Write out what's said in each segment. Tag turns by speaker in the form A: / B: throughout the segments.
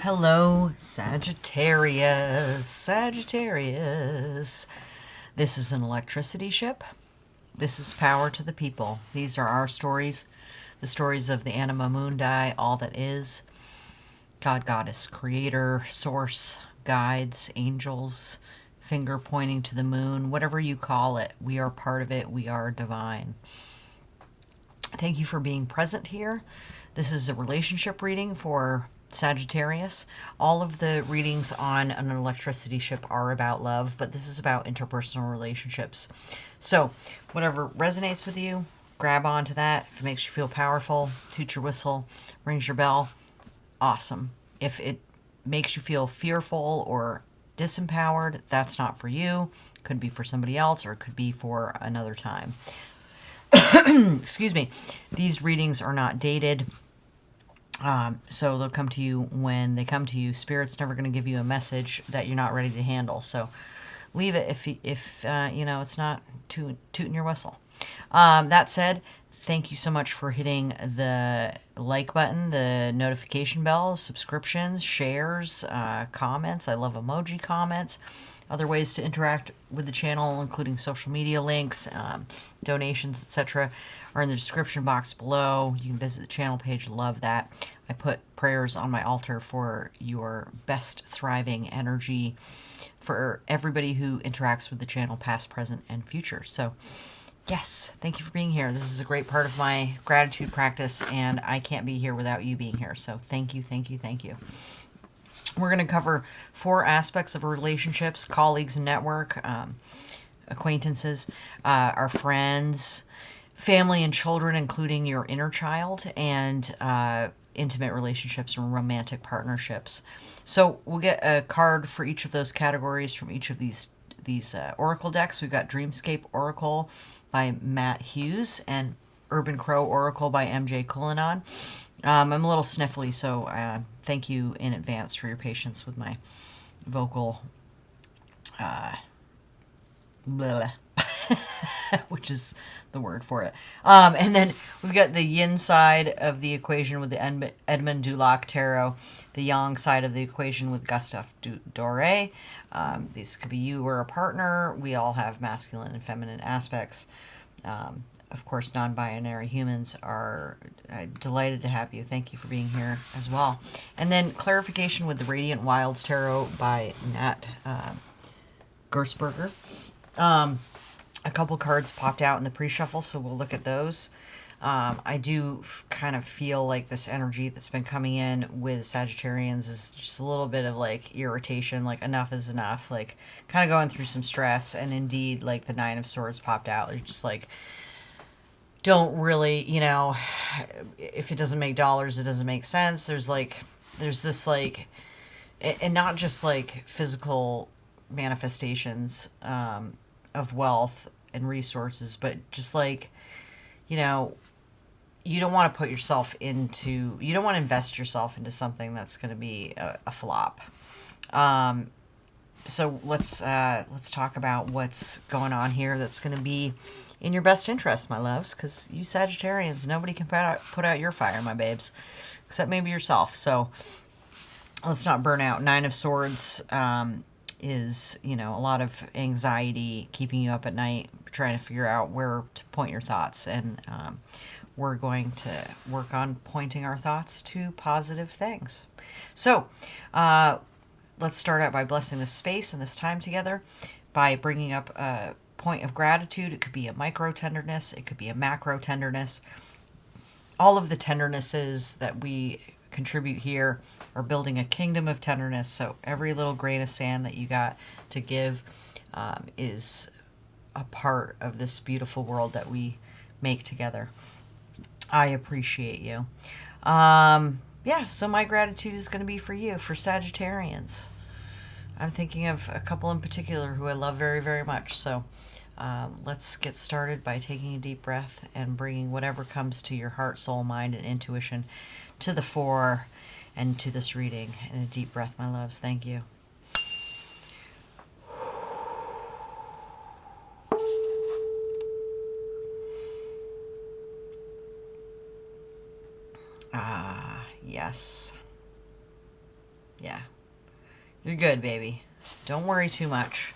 A: Hello, Sagittarius. Sagittarius. This is an electricity ship. This is power to the people. These are our stories, the stories of the anima mundi, all that is. God, Goddess, Creator, Source, guides, angels, finger pointing to the moon, whatever you call it. We are part of it. We are divine. Thank you for being present here. This is a relationship reading for Sagittarius. All of the readings on an electricity ship are about love, but this is about interpersonal relationships. So, whatever resonates with you, grab onto that. If it makes you feel powerful, toot your whistle, rings your bell, awesome. If it makes you feel fearful or disempowered, that's not for you. Could be for somebody else, or it could be for another time. Excuse me. These readings are not dated. So they'll come to you when they come to you. Spirit's never going to give you a message that you're not ready to handle. So leave it if it's not tooting your whistle. That said, thank you so much for hitting the like button, the notification bell, subscriptions, shares, comments. I love emoji comments. Other ways to interact with the channel, including social media links, donations, etc., are in the description box below. You can visit the channel page. Love that. I put prayers on my altar for your best thriving energy for everybody who interacts with the channel, past, present, and future. So, yes, thank you for being here. This is a great part of my gratitude practice, and I can't be here without you being here. So thank you, thank you, thank you. We're going to cover 4 aspects of relationships: colleagues and network, acquaintances, our friends, family and children, including your inner child, and intimate relationships and romantic partnerships. So we'll get a card for each of those categories from each of these oracle decks. We've got Dreamscape Oracle by Matt Hughes and Urban Crow Oracle by MJ Cullinan. I'm a little sniffly, so thank you in advance for your patience with my vocal which is the word for it. And then we've got the yin side of the equation with the Edmund Dulac Tarot, the yang side of the equation with Gustave Doré. These could be you or a partner. We all have masculine and feminine aspects. Of course, non-binary humans are delighted to have you. Thank you for being here as well. And then clarification with the Radiant Wilds Tarot by Nat Gersberger. A couple cards popped out in the pre-shuffle, so we'll look at those. I do kind of feel like this energy that's been coming in with Sagittarians is just a little bit of like irritation, like enough is enough, like kind of going through some stress. And indeed, like the 9 of Swords popped out. They're just like, don't really, if it doesn't make dollars, it doesn't make sense. There's this like, and not just like physical manifestations of wealth and resources, but just like, you don't want to you don't want to invest yourself into something that's going to be a flop. So let's talk about what's going on here that's going to be in your best interest, my loves, because you Sagittarians, nobody can put out your fire, my babes, except maybe yourself. So let's not burn out. 9 of Swords is, a lot of anxiety keeping you up at night, trying to figure out where to point your thoughts. And we're going to work on pointing our thoughts to positive things. So let's start out by blessing this space and this time together by bringing up a point of gratitude. It could be a micro tenderness. It could be a macro tenderness. All of the tendernesses that we contribute here are building a kingdom of tenderness. So every little grain of sand that you got to give is a part of this beautiful world that we make together. I appreciate you. So my gratitude is going to be for you, for Sagittarians. I'm thinking of a couple in particular who I love very, very much. So let's get started by taking a deep breath and bringing whatever comes to your heart, soul, mind, and intuition to the fore and to this reading. And a deep breath, my loves. Thank you. Yes. Yeah. You're good, baby. Don't worry too much.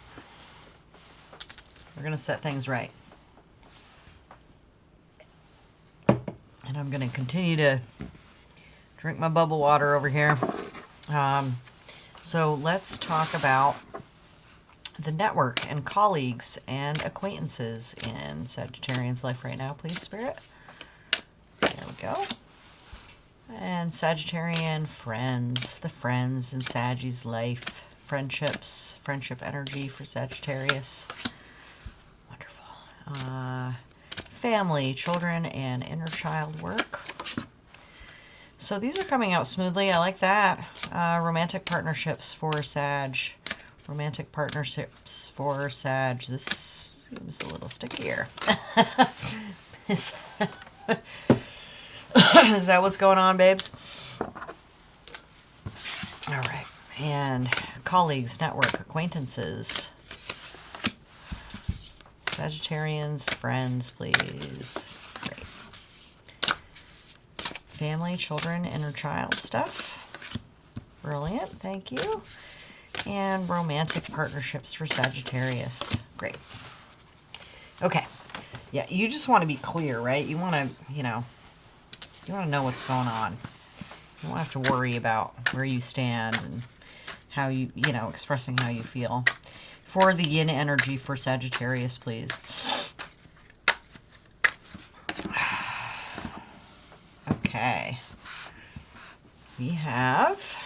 A: We're going to set things right. And I'm going to continue to drink my bubble water over here. So let's talk about the network and colleagues and acquaintances in Sagittarian's life right now, please, Spirit. There we go. And Sagittarian friends, the friends in Sagi's life, friendships, friendship energy for Sagittarius. Wonderful. Family, children, and inner child work. So these are coming out smoothly. I like that. Romantic partnerships for Sag. Romantic partnerships for Sag. This seems a little stickier. Is that what's going on, babes? All right. And colleagues, network, acquaintances. Sagittarians, friends, please. Great. Family, children, inner child stuff. Brilliant. Thank you. And romantic partnerships for Sagittarius. Great. Okay. Yeah, you just want to be clear, right? You want to, you want to know what's going on. You don't have to worry about where you stand and how you, expressing how you feel. For the yin energy for Sagittarius, please. Okay. We have...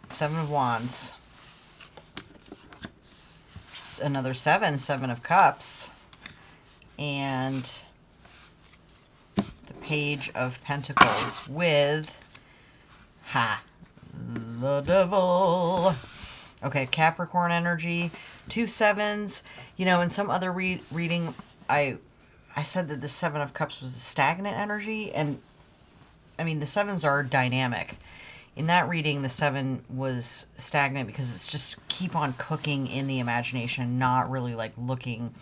A: Seven of Wands. Another seven of Cups. And the Page of Pentacles with... the Devil. Okay, Capricorn energy. 2 sevens. In some other reading, I said that the Seven of Cups was a stagnant energy. And, the sevens are dynamic. In that reading, the 7 was stagnant because it's just keep on cooking in the imagination, not really like looking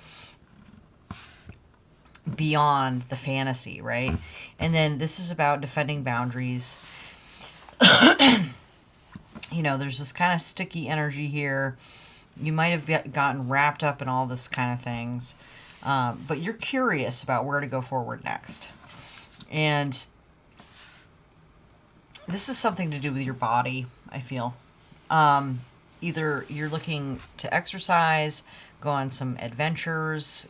A: beyond the fantasy, right? And then this is about defending boundaries. There's this kind of sticky energy here. You might have gotten wrapped up in all this kind of things, but you're curious about where to go forward next. And this is something to do with your body, I feel. Either you're looking to exercise, go on some adventures,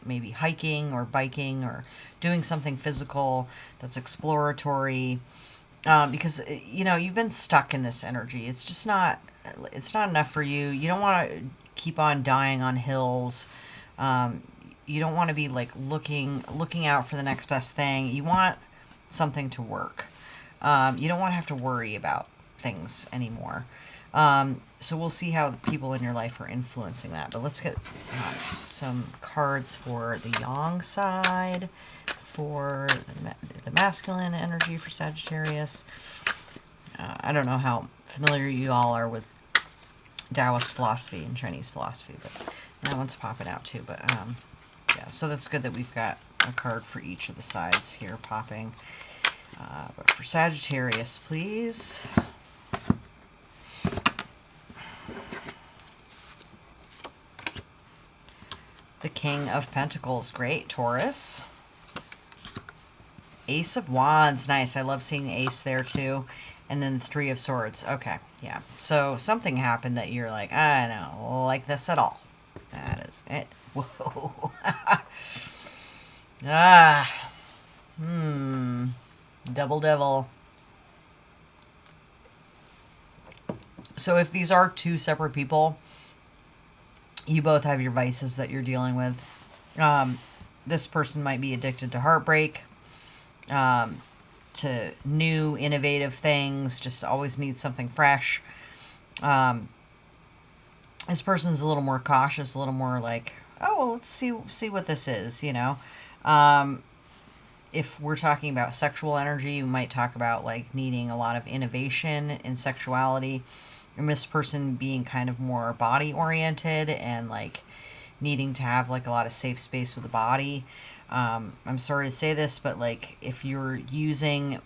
A: maybe hiking or biking or doing something physical that's exploratory. Because, you've been stuck in this energy. It's just not enough for you. You don't want to keep on dying on hills. You don't want to be like looking out for the next best thing. You want something to work. You don't want to have to worry about things anymore. So we'll see how the people in your life are influencing that. But let's get some cards for the yang side, for the masculine energy for Sagittarius. I don't know how familiar you all are with Taoist philosophy and Chinese philosophy, but that one's popping out too. But yeah, so that's good that we've got a card for each of the sides here popping. But for Sagittarius, please. The King of Pentacles. Great. Taurus. Ace of Wands. Nice. I love seeing the ace there too. And then the Three of Swords. Okay. Yeah. So something happened that you're like, I don't like this at all. That is it. Whoa. Double devil. So if these are two separate people, you both have your vices that you're dealing with. This person might be addicted to heartbreak, to new, innovative things, just always needs something fresh. This person's a little more cautious, a little more like, oh, well, let's see what this is, If we're talking about sexual energy, we might talk about like needing a lot of innovation in sexuality. And this person being kind of more body oriented and like needing to have like a lot of safe space with the body. I'm sorry to say this, but like if you're using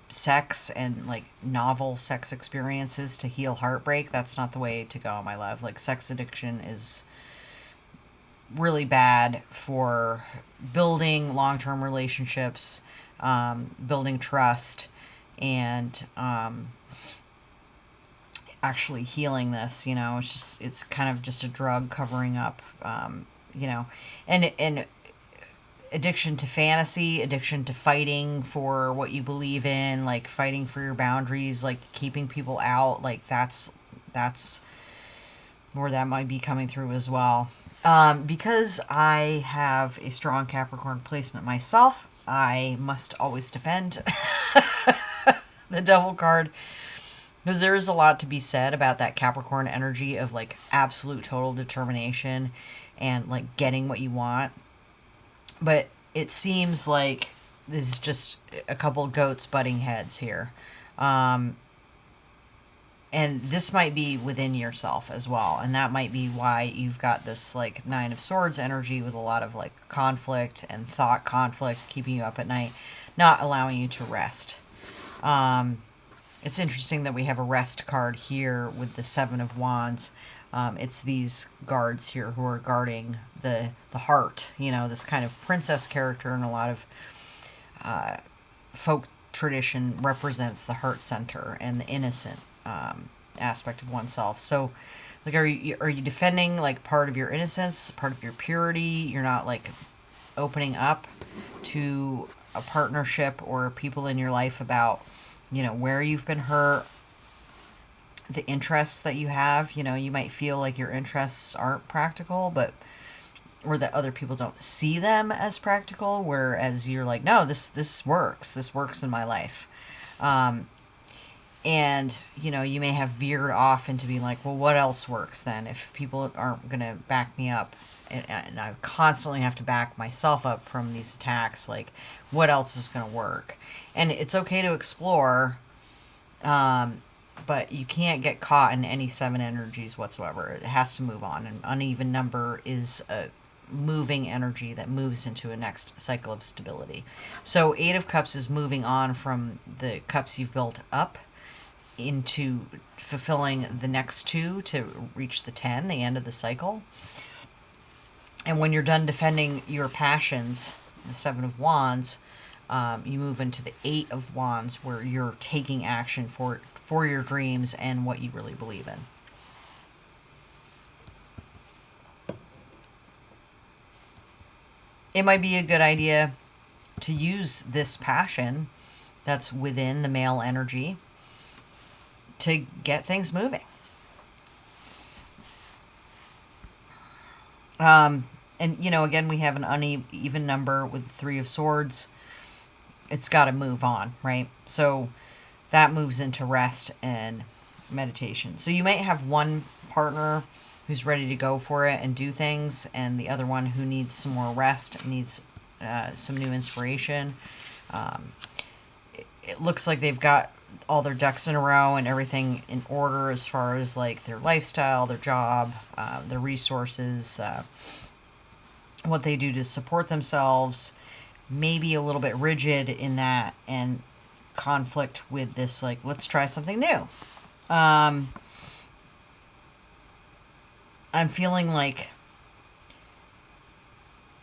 A: sex and like novel sex experiences to heal heartbreak, that's not the way to go, my love. Like sex addiction is really bad for building long-term relationships, building trust, and actually healing this. It's kind of just a drug covering up, and addiction to fantasy, addiction to fighting for what you believe in, like fighting for your boundaries, like keeping people out, like that's where that might be coming through as well. Because I have a strong Capricorn placement myself, I must always defend the Devil card, because there is a lot to be said about that Capricorn energy of like absolute total determination and like getting what you want. But it seems like this is just a couple goats butting heads here. And this might be within yourself as well. And that might be why you've got this like Nine of Swords energy with a lot of like conflict and thought conflict, keeping you up at night, not allowing you to rest. It's interesting that we have a rest card here with the Seven of Wands. It's these guards here who are guarding the heart, this kind of princess character in a lot of folk tradition represents the heart center and the innocent aspect of oneself. So like, are you defending like part of your innocence, part of your purity? You're not like opening up to a partnership or people in your life about, where you've been hurt, the interests that you have. You might feel like your interests aren't practical, or that other people don't see them as practical, whereas you're like, no, this works in my life. And you may have veered off into being like, well, what else works then if people aren't going to back me up, and I constantly have to back myself up from these attacks, like what else is going to work? And it's okay to explore, but you can't get caught in any seven energies whatsoever. It has to move on. An uneven number is a moving energy that moves into a next cycle of stability. So Eight of Cups is moving on from the cups you've built up into fulfilling the next two to reach the 10, the end of the cycle. And when you're done defending your passions, the Seven of Wands, you move into the Eight of Wands, where you're taking action for your dreams and what you really believe in. It might be a good idea to use this passion that's within the male energy to get things moving. And, again, we have an uneven number with the Three of Swords. It's got to move on, right? So that moves into rest and meditation. So you might have one partner who's ready to go for it and do things, and the other one who needs some more rest, needs some new inspiration. It looks like they've got all their ducks in a row and everything in order as far as like their lifestyle, their job, their resources, what they do to support themselves. Maybe a little bit rigid in that, and conflict with this, like, let's try something new. I'm feeling like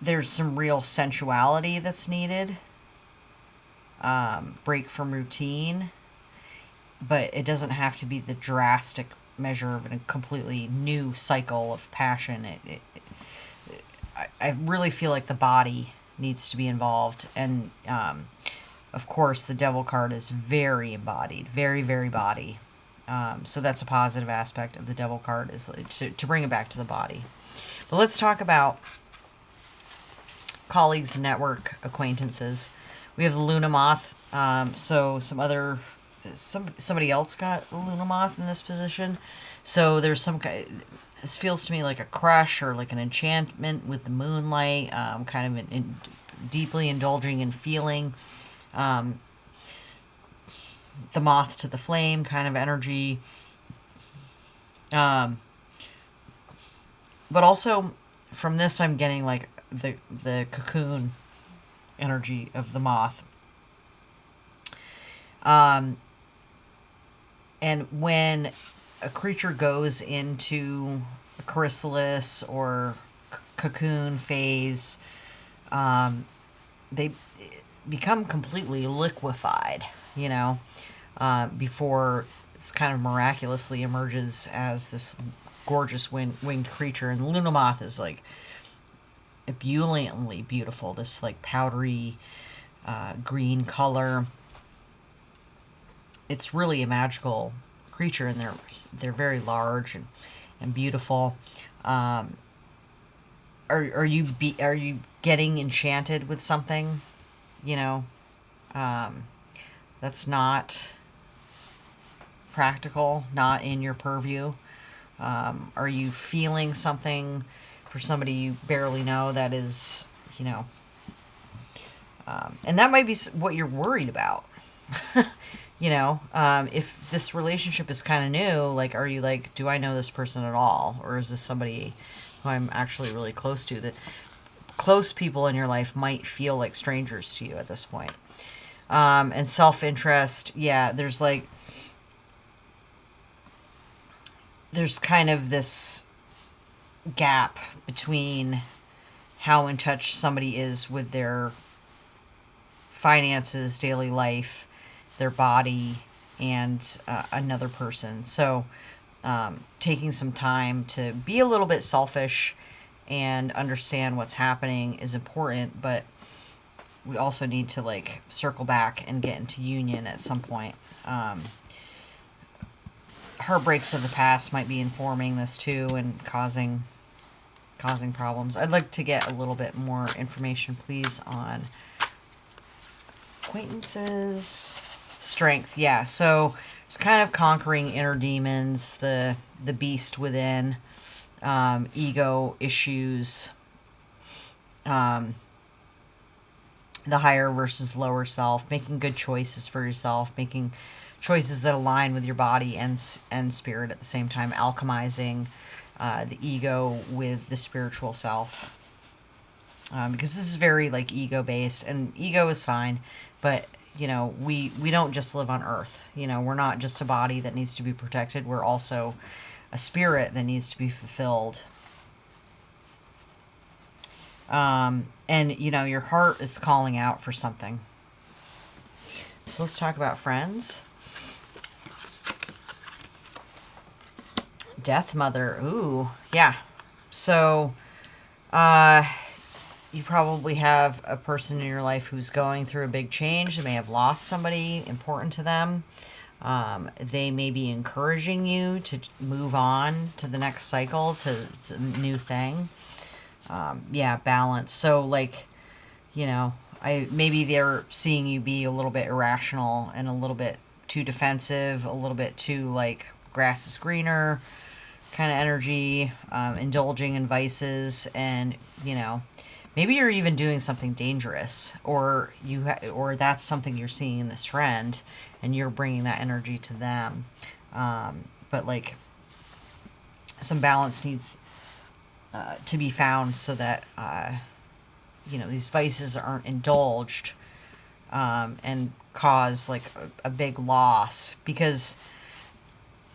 A: there's some real sensuality that's needed. Break from routine. But it doesn't have to be the drastic measure of a completely new cycle of passion. I really feel like the body needs to be involved. And, of course, the Devil card is very embodied. Very, very body. So that's a positive aspect of the Devil card, is to bring it back to the body. But let's talk about colleagues, network, acquaintances. We have the Luna Moth. So somebody else got the Luna Moth in this position. So there's some kind. This feels to me like a crush or like an enchantment with the moonlight. Kind of deeply indulging in feeling. The moth to the flame kind of energy. But also from this, I'm getting like the cocoon energy of the moth. And when a creature goes into a chrysalis or cocoon phase, they become completely liquefied, before it's kind of miraculously emerges as this gorgeous winged creature. And the Luna moth is like ebulliently beautiful, this like powdery green color. It's really a magical creature, and they're very large and beautiful. Are you getting enchanted with something? That's not practical, not in your purview. Are you feeling something for somebody you barely know that is, and that might be what you're worried about. If this relationship is kind of new, like, are you like, do I know this person at all? Or is this somebody who I'm actually really close to? That close people in your life might feel like strangers to you at this point. And self-interest, yeah, there's kind of this gap between how in touch somebody is with their finances, daily life, their body, and another person. So taking some time to be a little bit selfish and understand what's happening is important, but we also need to like circle back and get into union at some point. Heartbreaks of the past might be informing this too and causing problems. I'd like to get a little bit more information, please, on acquaintances. Strength, yeah. So it's kind of conquering inner demons, the beast within, ego issues, the higher versus lower self, making good choices for yourself, making choices that align with your body and spirit at the same time, alchemizing the ego with the spiritual self. Because this is very like ego based, and ego is fine, but we don't just live on earth. We're not just a body that needs to be protected. We're also a spirit that needs to be fulfilled. And your heart is calling out for something. So let's talk about friends. Death Mother. Ooh, yeah. So, you probably have a person in your life who's going through a big change. They may have lost somebody important to them. They may be encouraging you to move on to the next cycle, to a new thing. Yeah, balance. So, like, maybe they're seeing you be a little bit irrational and a little bit too defensive, a little bit too, like, grass is greener kind of energy, indulging in vices, and, maybe you're even doing something dangerous, or or that's something you're seeing in this friend, and you're bringing that energy to them. But, like, some balance needs to be found so that, these vices aren't indulged and cause, like, a big loss. Because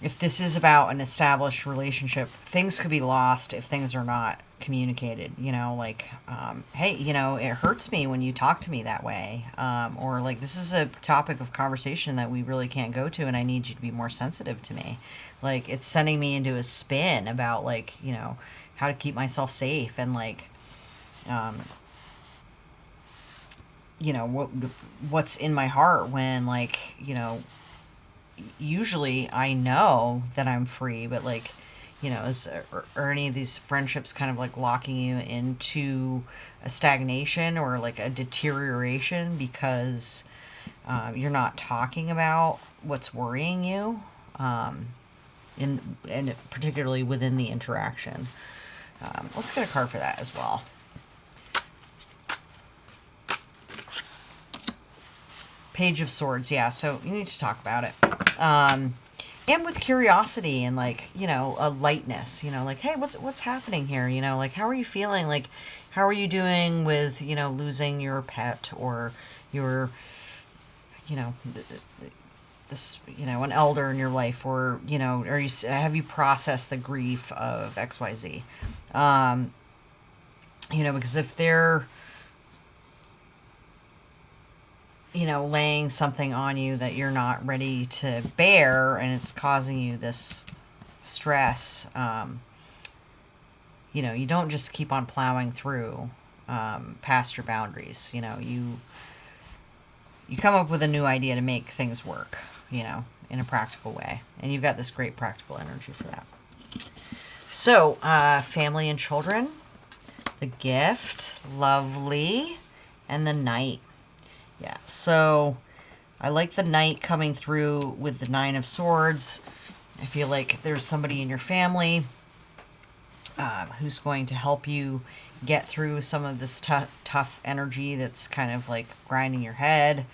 A: if this is about an established relationship, things could be lost if things are not communicated, like, hey, it hurts me when you talk to me that way. Or, like, this is a topic of conversation that we really can't go to, and I need you to be more sensitive to me. Like, it's sending me into a spin about, like, how to keep myself safe, and, like, what's in my heart when, like, usually I know that I'm free, but, like, are any of these friendships kind of like locking you into a stagnation or like a deterioration because you're not talking about what's worrying you, and particularly within the interaction. Let's get a card for that as well. Page of Swords, yeah, so you need to talk about it. and with curiosity and like, you know, a lightness, you know, like, hey, what's happening here, you know, like, how are you feeling, like, how are you doing with, you know, losing your pet or your, you know, this, you know, an elder in your life, or, you know, or have you processed the grief of XYZ. You know, because if they're, you know, laying something on you that you're not ready to bear and it's causing you this stress, you know, you don't just keep on plowing through past your boundaries. You know, you come up with a new idea to make things work, you know, in a practical way. And you've got this great practical energy for that. So, family and children, the gift, lovely, and the knight. Yeah, so I like the knight coming through with the 9 of Swords. I feel like there's somebody in your family who's going to help you get through some of this tough energy that's kind of like grinding your head,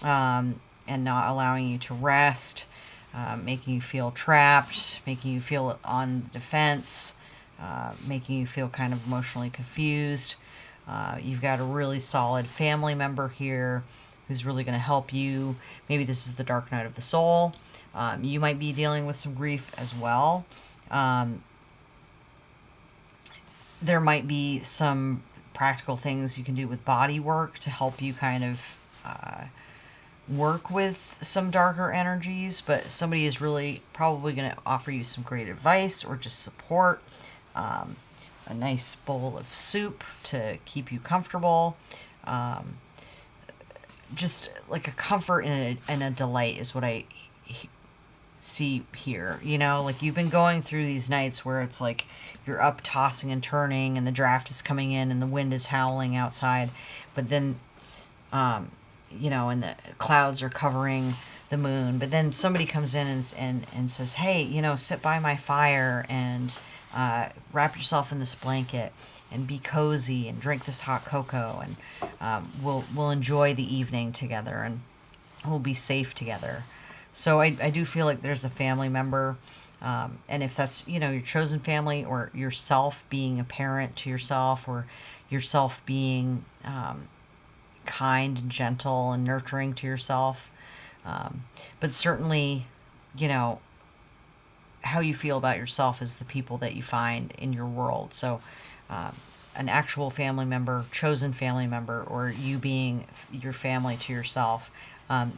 A: and not allowing you to rest, making you feel trapped, making you feel on the defense, making you feel kind of emotionally confused. You've got a really solid family member here who's really going to help you. Maybe this is the dark night of the soul. You might be dealing with some grief as well. There might be some practical things you can do with body work to help you kind of work with some darker energies, but somebody is really probably going to offer you some great advice or just support. A nice bowl of soup to keep you comfortable. Just like a comfort and a delight is what I see here. You know, like you've been going through these nights where it's like you're up tossing and turning and the draft is coming in and the wind is howling outside, but then you know, and the clouds are covering the moon, but then somebody comes in and says, hey, you know, sit by my fire and wrap yourself in this blanket and be cozy and drink this hot cocoa, and we'll enjoy the evening together and we'll be safe together. So I do feel like there's a family member, and if that's, you know, your chosen family or yourself being a parent to yourself, or yourself being kind and gentle and nurturing to yourself, but certainly, you know, how you feel about yourself is the people that you find in your world. So an actual family member, chosen family member, or you being your family to yourself,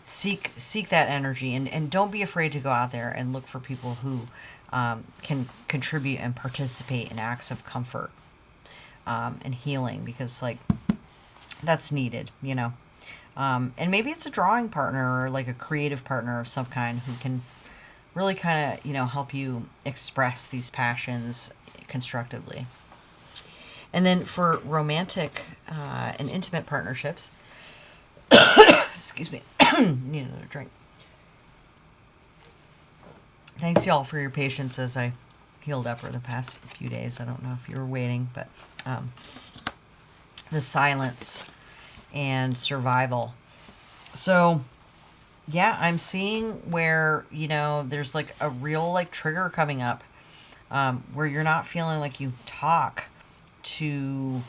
A: seek that energy, and don't be afraid to go out there and look for people who can contribute and participate in acts of comfort and healing, because like that's needed, you know. And maybe it's a drawing partner or like a creative partner of some kind who can really kind of, you know, help you express these passions constructively. And then for romantic and intimate partnerships, excuse me, need another drink. Thanks y'all for your patience as I healed up for the past few days. I don't know if you were waiting, but the silence and survival. So yeah, I'm seeing where, you know, there's like a real like trigger coming up, where you're not feeling like you talk to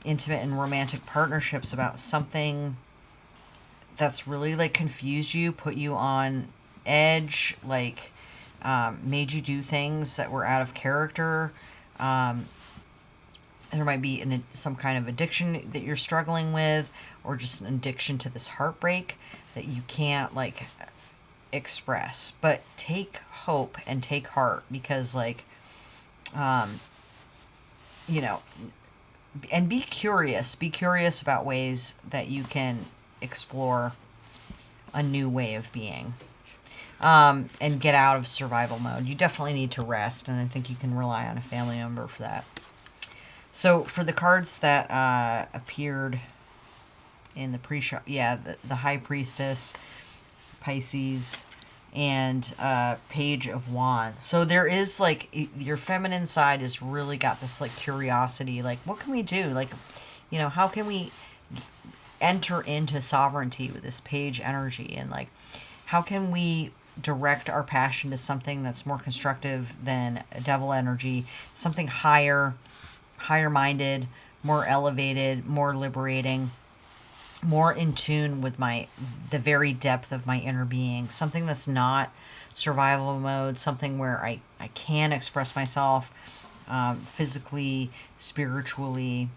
A: intimate and romantic partnerships about something that's really like confused you, put you on edge, like made you do things that were out of character. There might be some kind of addiction that you're struggling with, or just an addiction to this heartbreak that you can't like express. But take hope and take heart, because like, you know, and be curious about ways that you can explore a new way of being, and get out of survival mode. You definitely need to rest, and I think you can rely on a family member for that. So for the cards that appeared in the pre-show, yeah, the High Priestess, Pisces, and Page of Wands. So there is like your feminine side has really got this like curiosity, like what can we do? Like, you know, how can we enter into sovereignty with this page energy, and like how can we direct our passion to something that's more constructive than a devil energy, something higher, higher minded, more elevated, more liberating, more in tune with the very depth of my inner being, something that's not survival mode, something where I can express myself physically, spiritually.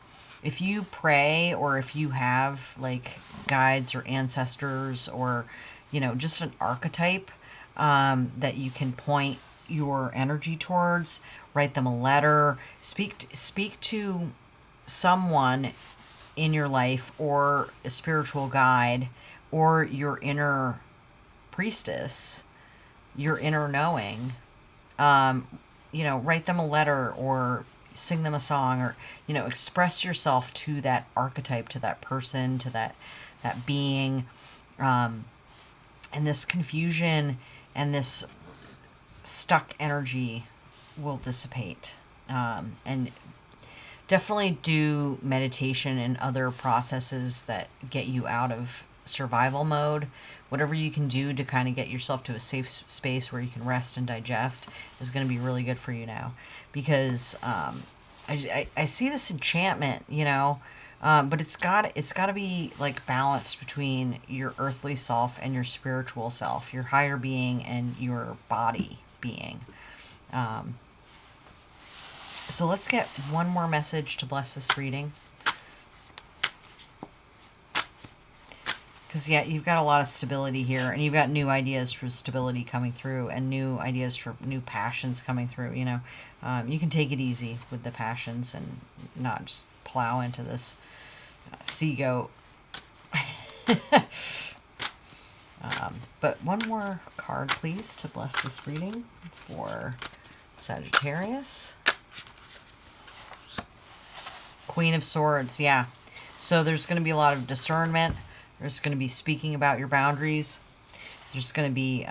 A: If you pray, or if you have like guides or ancestors, or just an archetype that you can point your energy towards, write them a letter, speak to someone in your life, or a spiritual guide, or your inner priestess, your inner knowing. Write them a letter, or sing them a song, or express yourself to that archetype, to that person, to that being. And this confusion and this stuck energy will dissipate. And definitely do meditation and other processes that get you out of survival mode. Whatever you can do to kind of get yourself to a safe space where you can rest and digest is going to be really good for you now. Because I see this enchantment, but it's got to be like balanced between your earthly self and your spiritual self, your higher being and your body being. So let's get one more message to bless this reading. Because, yeah, you've got a lot of stability here, and you've got new ideas for stability coming through, and new ideas for new passions coming through, you can take it easy with the passions and not just plow into this sea goat. But one more card, please, to bless this reading for Sagittarius. Queen of Swords, yeah. So there's going to be a lot of discernment. There's going to be speaking about your boundaries. There's going to be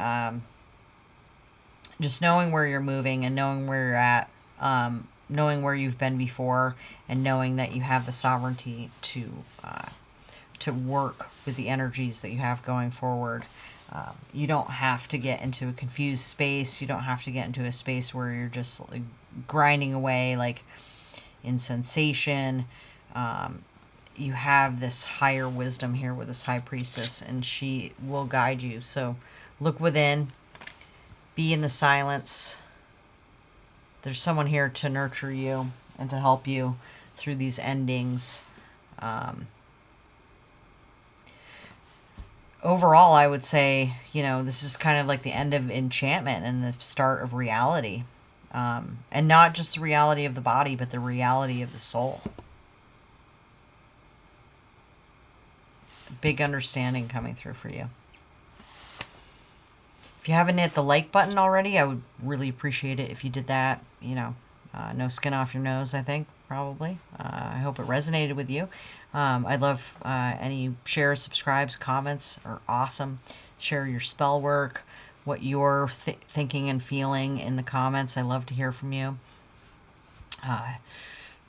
A: just knowing where you're moving and knowing where you're at, knowing where you've been before, and knowing that you have the sovereignty to work with the energies that you have going forward. You don't have to get into a confused space. You don't have to get into a space where you're just like grinding away like in sensation. You have this higher wisdom here with this high priestess, and she will guide you. So look within, be in the silence. There's someone here to nurture you and to help you through these endings. Overall, I would say, this is kind of like the end of enchantment and the start of reality. And not just the reality of the body, but the reality of the soul. Big understanding coming through for you. If you haven't hit the like button already, I would really appreciate it if you did that. No skin off your nose, I think, probably. I hope it resonated with you. I'd love any shares, subscribes, comments are awesome. Share your spell work, what you're thinking and feeling in the comments. I love to hear from you.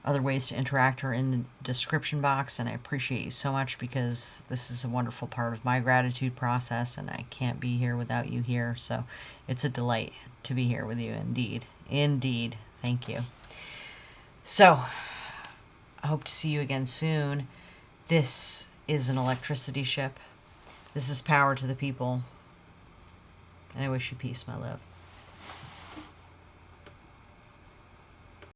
A: Other ways to interact are in the description box, and I appreciate you so much because this is a wonderful part of my gratitude process, and I can't be here without you here. So it's a delight to be here with you, indeed. Indeed. Thank you. So I hope to see you again soon. This is an electricity ship. This is power to the people. And I wish you peace, my love.